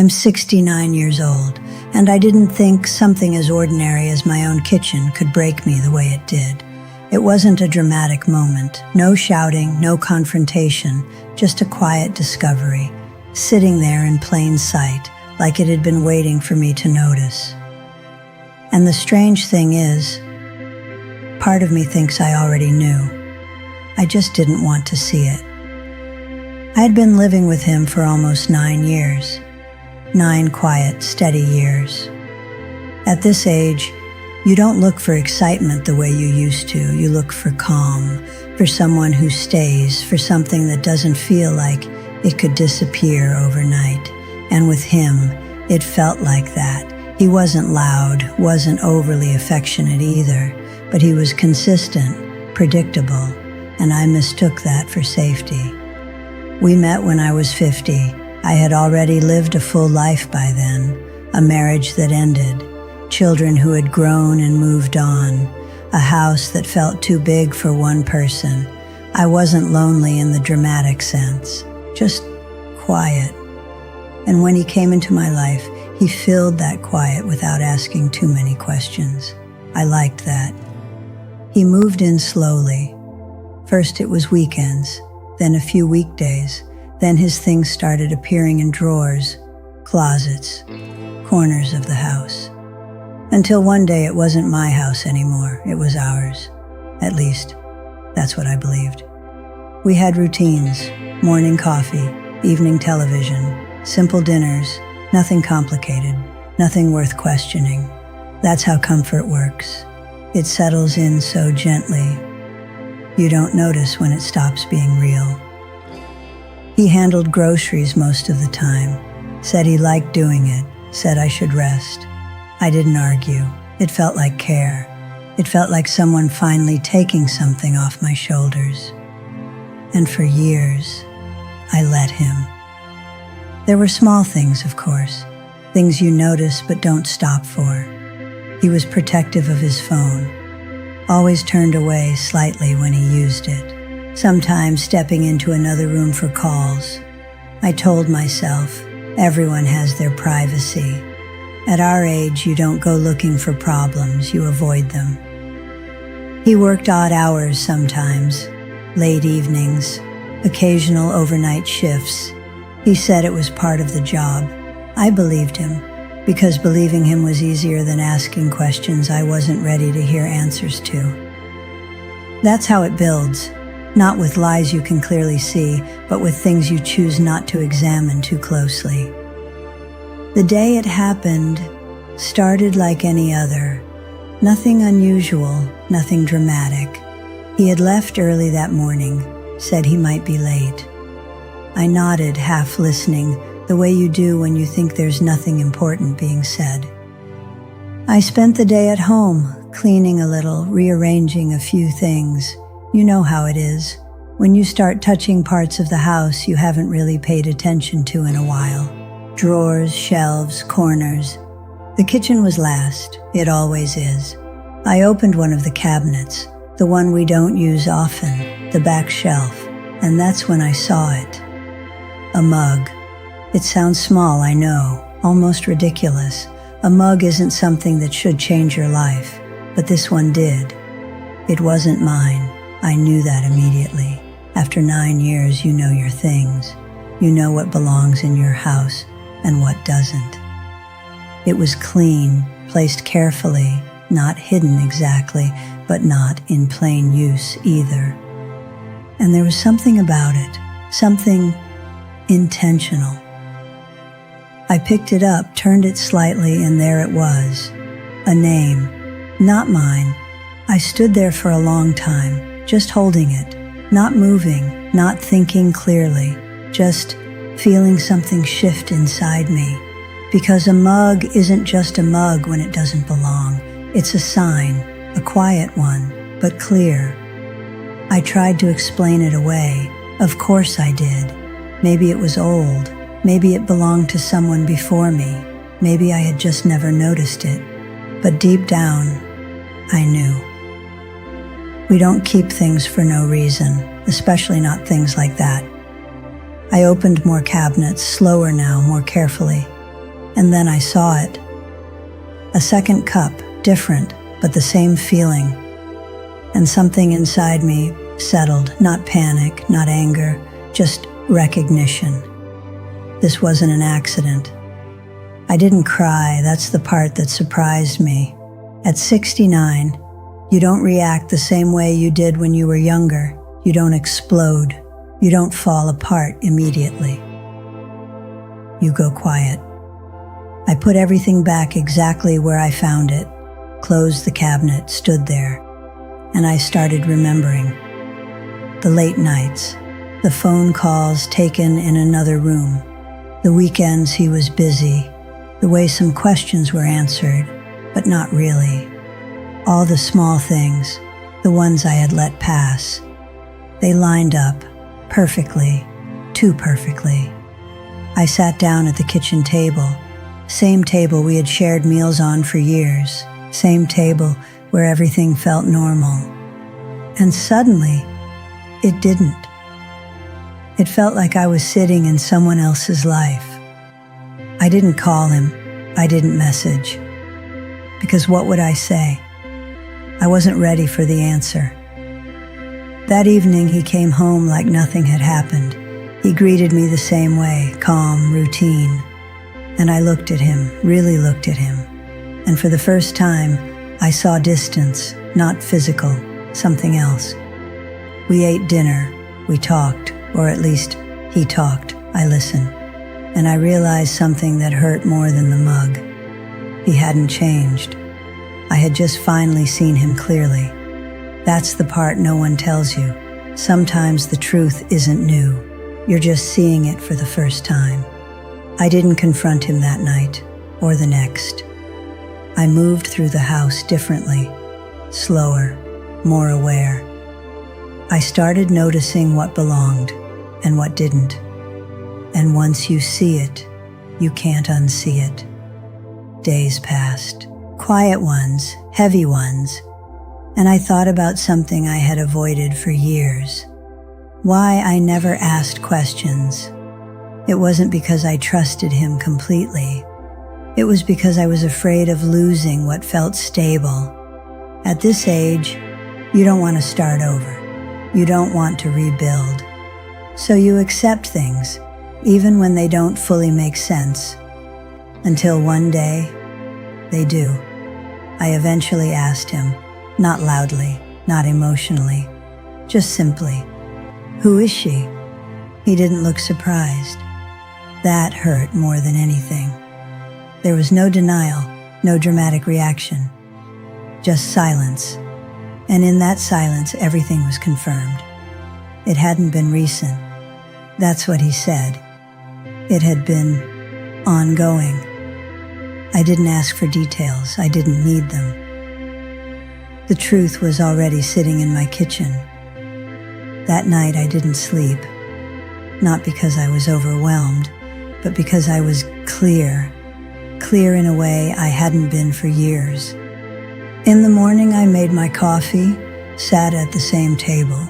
I'm 69 years old, and I didn't think something as ordinary as my own kitchen could break me the way it did. It wasn't a dramatic moment, no shouting, no confrontation, just a quiet discovery, sitting there in plain sight, like it had been waiting for me to notice. And the strange thing is, part of me thinks I already knew. I just didn't want to see it. I had been living with him for almost 9 years. 9 quiet, steady years. At this age, you don't look for excitement the way you used to. You look for calm, for someone who stays, for something that doesn't feel like it could disappear overnight. And with him, it felt like that. He wasn't loud, wasn't overly affectionate either, but he was consistent, predictable, and I mistook that for safety. We met when I was 50. I had already lived a full life by then, a marriage that ended, children who had grown and moved on, a house that felt too big for one person. I wasn't lonely in the dramatic sense, just quiet. And when he came into my life, he filled that quiet without asking too many questions. I liked that. He moved in slowly. First it was weekends, then a few weekdays. Then his things started appearing in drawers, closets, corners of the house. Until one day it wasn't my house anymore, it was ours. At least, that's what I believed. We had routines, morning coffee, evening television, simple dinners, nothing complicated, nothing worth questioning. That's how comfort works. It settles in so gently. You don't notice when it stops being real. He handled groceries most of the time, said he liked doing it, said I should rest. I didn't argue. It felt like care. It felt like someone finally taking something off my shoulders. And for years, I let him. There were small things, of course, things you notice but don't stop for. He was protective of his phone, always turned away slightly when he used it. Sometimes stepping into another room for calls. I told myself, everyone has their privacy. At our age, you don't go looking for problems, you avoid them. He worked odd hours sometimes, late evenings, occasional overnight shifts. He said it was part of the job. I believed him, because believing him was easier than asking questions I wasn't ready to hear answers to. That's how it builds. Not with lies you can clearly see, but with things you choose not to examine too closely. The day it happened started like any other. Nothing unusual, nothing dramatic. He had left early that morning, said he might be late. I nodded, half listening, the way you do when you think there's nothing important being said. I spent the day at home, cleaning a little, rearranging a few things. You know how it is. When you start touching parts of the house you haven't really paid attention to in a while. Drawers, shelves, corners. The kitchen was last. It always is. I opened one of the cabinets, the one we don't use often, the back shelf, and that's when I saw it. A mug. It sounds small, I know, almost ridiculous. A mug isn't something that should change your life, but this one did. It wasn't mine. I knew that immediately. After 9 years, you know your things. You know what belongs in your house and what doesn't. It was clean, placed carefully, not hidden exactly, but not in plain use either. And there was something about it, something intentional. I picked it up, turned it slightly, and there it was. A name, not mine. I stood there for a long time, just holding it, not moving, not thinking clearly, just feeling something shift inside me. Because a mug isn't just a mug when it doesn't belong. It's a sign, a quiet one, but clear. I tried to explain it away. Of course I did. Maybe it was old. Maybe it belonged to someone before me. Maybe I had just never noticed it. But deep down, I knew. We don't keep things for no reason, especially not things like that. I opened more cabinets, slower now, more carefully. And then I saw it. A second cup, different, but the same feeling. And something inside me settled, not panic, not anger, just recognition. This wasn't an accident. I didn't cry, that's the part that surprised me. At 69, you don't react the same way you did when you were younger. You don't explode. You don't fall apart immediately. You go quiet. I put everything back exactly where I found it, closed the cabinet, stood there, and I started remembering. The late nights, the phone calls taken in another room, the weekends he was busy, the way some questions were answered, but not really. All the small things, the ones I had let pass, they lined up perfectly, too perfectly. I sat down at the kitchen table, same table we had shared meals on for years, same table where everything felt normal. And suddenly, it didn't. It felt like I was sitting in someone else's life. I didn't call him, I didn't message. Because what would I say? I wasn't ready for the answer. That evening he came home like nothing had happened. He greeted me the same way, calm, routine. And I looked at him, really looked at him. And for the first time, I saw distance, not physical, something else. We ate dinner, we talked, or at least he talked, I listened. And I realized something that hurt more than the mug. He hadn't changed. I had just finally seen him clearly. That's the part no one tells you. Sometimes the truth isn't new. You're just seeing it for the first time. I didn't confront him that night, or the next. I moved through the house differently, slower, more aware. I started noticing what belonged and what didn't. And once you see it, you can't unsee it. Days passed, quiet ones, heavy ones, and I thought about something I had avoided for years. Why I never asked questions. It wasn't because I trusted him completely. It was because I was afraid of losing what felt stable. At this age, you don't want to start over. You don't want to rebuild. So you accept things, even when they don't fully make sense. Until one day, they do. I eventually asked him, not loudly, not emotionally, just simply, "Who is she?" He didn't look surprised. That hurt more than anything. There was no denial, no dramatic reaction, just silence. And in that silence, everything was confirmed. It hadn't been recent. That's what he said. It had been ongoing. I didn't ask for details. I didn't need them. The truth was already sitting in my kitchen. That night I didn't sleep, not because I was overwhelmed, but because I was clear in a way I hadn't been for years. In the morning I made my coffee, sat at the same table,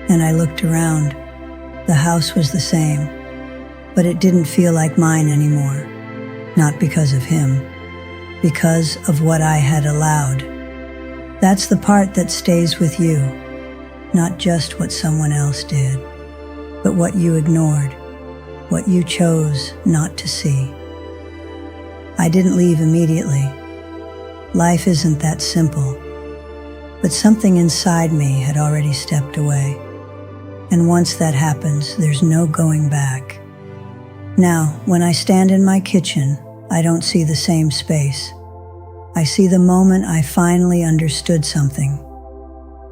and I looked around. The house was the same, but it didn't feel like mine anymore. Not because of him, because of what I had allowed. That's the part that stays with you, not just what someone else did, but what you ignored, what you chose not to see. I didn't leave immediately. Life isn't that simple, but something inside me had already stepped away. And once that happens, there's no going back. Now, when I stand in my kitchen, I don't see the same space. I see the moment I finally understood something.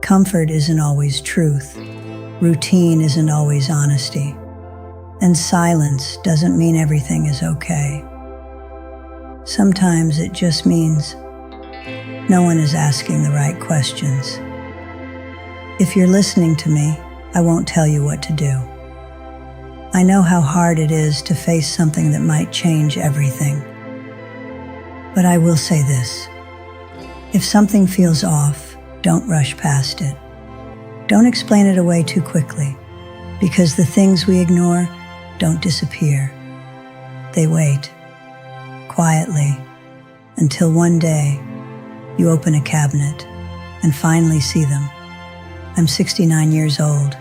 Comfort isn't always truth. Routine isn't always honesty. And silence doesn't mean everything is okay. Sometimes it just means no one is asking the right questions. If you're listening to me, I won't tell you what to do. I know how hard it is to face something that might change everything. But I will say this. If something feels off, don't rush past it. Don't explain it away too quickly, because the things we ignore don't disappear. They wait. quietly, until one day you open a cabinet and finally see them. I'm 69 years old,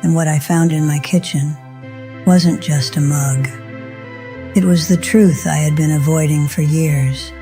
and what I found in my kitchen wasn't just a mug. It was the truth I had been avoiding for years.